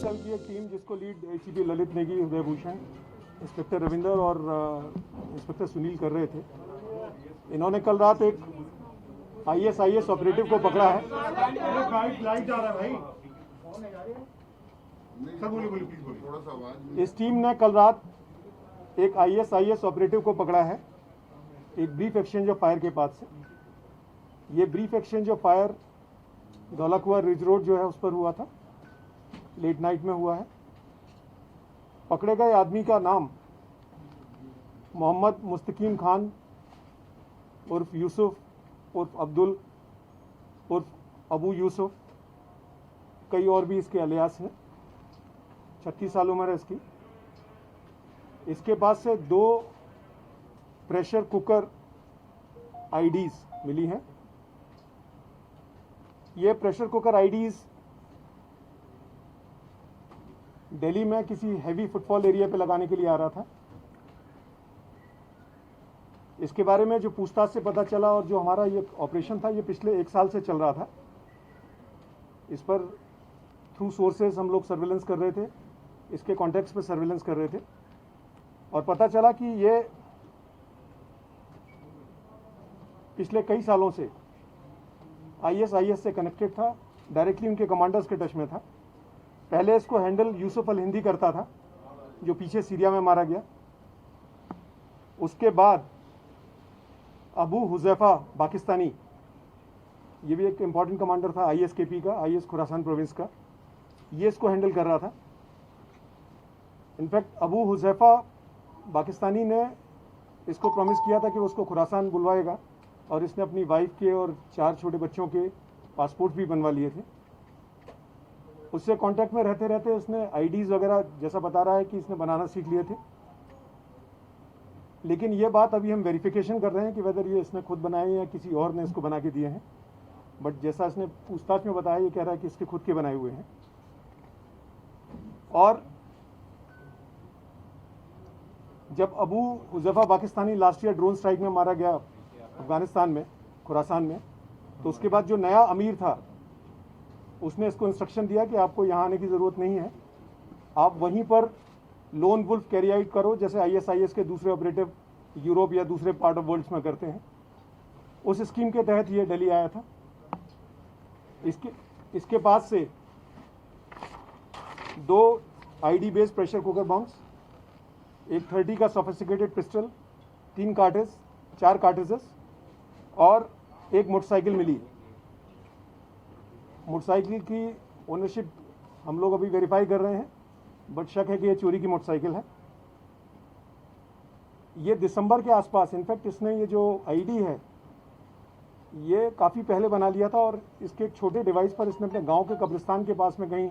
Cell की एक team जिसको लीड एसीपी ललित नेगी, उदय भूषण, इंस्पेक्टर रविंदर और इंस्पेक्टर सुनील कर रहे थे। इन्होंने कल रात एक आईएसआईएस ऑपरेटिव को पकड़ा है। इस टीम ने कल रात एक आईएसआईएस ऑपरेटिव को पकड़ा है एक ब्रीफ एक्सचेंज ऑफ फायर के पास से। ये brief exchange of fire Dhaulakuan ridge road जो है उस पर हुआ था, लेट नाइट में हुआ है। पकड़े गए आदमी का नाम मोहम्मद मुस्तकीम खान उर्फ यूसुफ उर्फ अब्दुल उर्फ अबू यूसुफ, कई और भी इसके अलियास हैं। 36 साल उम्र है इसकी। इसके पास से 2 प्रेशर कुकर आईडीज मिली हैं। ये प्रेशर कुकर आईडीज दिल्ली में किसी हैवी फुटफॉल एरिया पे लगाने के लिए आ रहा था। इसके बारे में जो पूछताछ से पता चला और जो हमारा ये ऑपरेशन था, ये पिछले 1 साल से चल रहा था। इस पर थ्रू सोर्सेस हम लोग सर्विलेंस कर रहे थे, इसके कॉन्टेक्स्ट पे सर्विलेंस कर रहे थे और पता चला कि ये पिछले कई सालों से आईएसआईएस से कनेक्टेड था, डायरेक्टली उनके कमांडर्स के टच में था। पहले इसको हैंडल यूसुफ अल हिंदी करता था, जो पीछे सीरिया में मारा गया। उसके बाद अबू हुजैफा पाकिस्तानी, ये भी एक इम्पॉर्टेंट कमांडर था आईएसकेपी का, आईएस खुरासान प्रोविंस का, ये इसको हैंडल कर रहा था। इनफैक्ट अबू हुजैफा पाकिस्तानी ने इसको प्रॉमिस किया था कि वो उसको खुरासान बुलवाएगा और इसने अपनी वाइफ के और 4 छोटे बच्चों के पासपोर्ट भी बनवा लिए थे। उससे कांटेक्ट में रहते रहते उसने आईडीज वगैरह, जैसा बता रहा है कि इसने बनाना सीख लिए थे। लेकिन ये बात अभी हम वेरिफिकेशन कर रहे हैं कि वेदर ये इसने खुद बनाए या किसी और ने इसको बना के दिए हैं। बट जैसा इसने पूछताछ में बताया, ये कह रहा है कि इसके खुद के बनाए हुए हैं। और जब Abu Huzaifa Pakistani last year drone strike में मारा गया अफगानिस्तान में, खुरासान में, तो उसके बाद जो नया अमीर था उसने इसको इंस्ट्रक्शन दिया कि आपको यहाँ आने की ज़रूरत नहीं है, आप वहीं पर लोन वुल्फ कैरी आउट करो, जैसे आईएसआईएस के दूसरे ऑपरेटिव यूरोप या दूसरे पार्ट ऑफ वर्ल्ड्स में करते हैं। उस स्कीम के तहत ये दिल्ली आया था। इसके पास से 2 ID based pressure cooker bombs, एक 30 का सोफिस्टिकेटेड पिस्टल, 3 कार्टेज, 4 कार्टेजेस और एक मोटरसाइकिल मिली। मोटरसाइकिल की ओनरशिप हम लोग अभी वेरीफाई कर रहे हैं, बट शक है कि ये चोरी की मोटरसाइकिल है। ये दिसंबर के आसपास, इनफैक्ट इसने ये जो आईडी है ये काफ़ी पहले बना लिया था और इसके एक छोटे डिवाइस पर इसने अपने गांव के कब्रिस्तान के पास में कहीं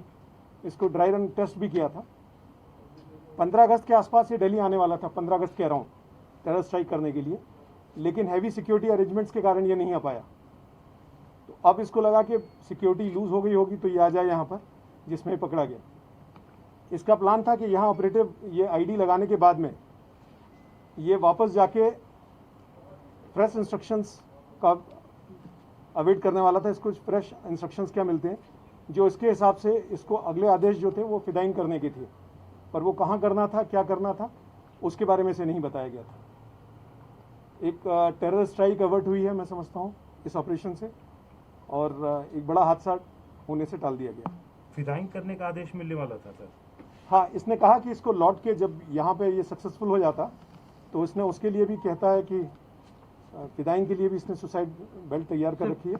इसको ड्राई रन टेस्ट भी किया था। 15 अगस्त के आसपास ये दिल्ली आने वाला था, 15 अगस्त के अराउंड, टेरर स्ट्राइक करने के लिए। लेकिन हैवी सिक्योरिटी अरेंजमेंट्स के कारण ये नहीं आ पाया। तो अब इसको लगा कि सिक्योरिटी लूज हो गई होगी तो ये आ जाए यहाँ पर, जिसमें पकड़ा गया। इसका प्लान था कि यहाँ ऑपरेटिव ये आईडी लगाने के बाद में ये वापस जाके फ्रेश इंस्ट्रक्शंस का अवेट करने वाला था। इसको फ्रेश इंस्ट्रक्शंस क्या मिलते हैं, जो इसके हिसाब से इसको अगले आदेश जो थे वो फिदाइन करने के थे, पर वो कहाँ करना था, क्या करना था, उसके बारे में से नहीं बताया गया था। एक टेरर स्ट्राइक अवर्ट हुई है, मैं समझता हूँ, इस ऑपरेशन से, और एक बड़ा हादसा होने से टाल दिया गया। फिदाइन करने का आदेश मिलने वाला था सर? हाँ, इसने कहा कि इसको लौट के जब यहाँ पे ये सक्सेसफुल हो जाता तो इसने उसके लिए भी कहता है कि फिदाइन के लिए भी इसने सुसाइड बेल्ट तैयार कर रखी है,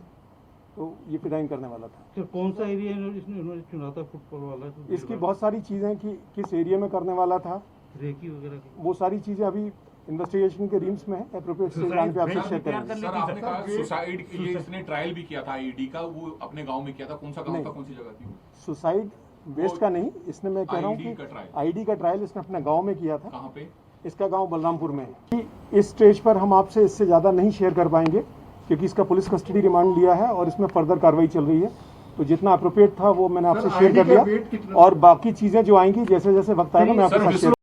तो ये फिदाइन करने वाला था। तो कौन सा एरिया इन्होंने चुना था फुटबॉल वाला? इसकी बहुत सारी चीज़ें कि किस एरिया में करने वाला था, रेकी वगैरह, वो सारी चीज़ें अभी इन्वेस्टिगेशन के रीम्स में है। एप्रोप्रिएट स्टेज लाइन पे आपसे शेयर करेंगे। सर, आपने कहा सुसाइड के लिए इसने ट्रायल भी किया था आईडी का, वो अपने गांव में किया था। कौन सा गांव था, कौन सी जगह थी? सुसाइड बेस्ड का नहीं, इसने, मैं कह रहा हूँ कि आईडी का ट्रायल इसने अपने गांव में किया था। कहाँ पे? इसका गांव बलरामपुर में है। इस स्टेज पर हम आपसे इससे ज़्यादा नहीं शेयर कर पाएंगे क्योंकि इसका पुलिस कस्टडी रिमांड लिया है और इसमें फर्दर कार्रवाई चल रही है। तो जितना अप्रोप्रिएट था वो मैंने आपसे शेयर कर दिया और बाकी चीज़ें जो आएंगी जैसे जैसे वक्त आएगा मैं आपके साथ शेयर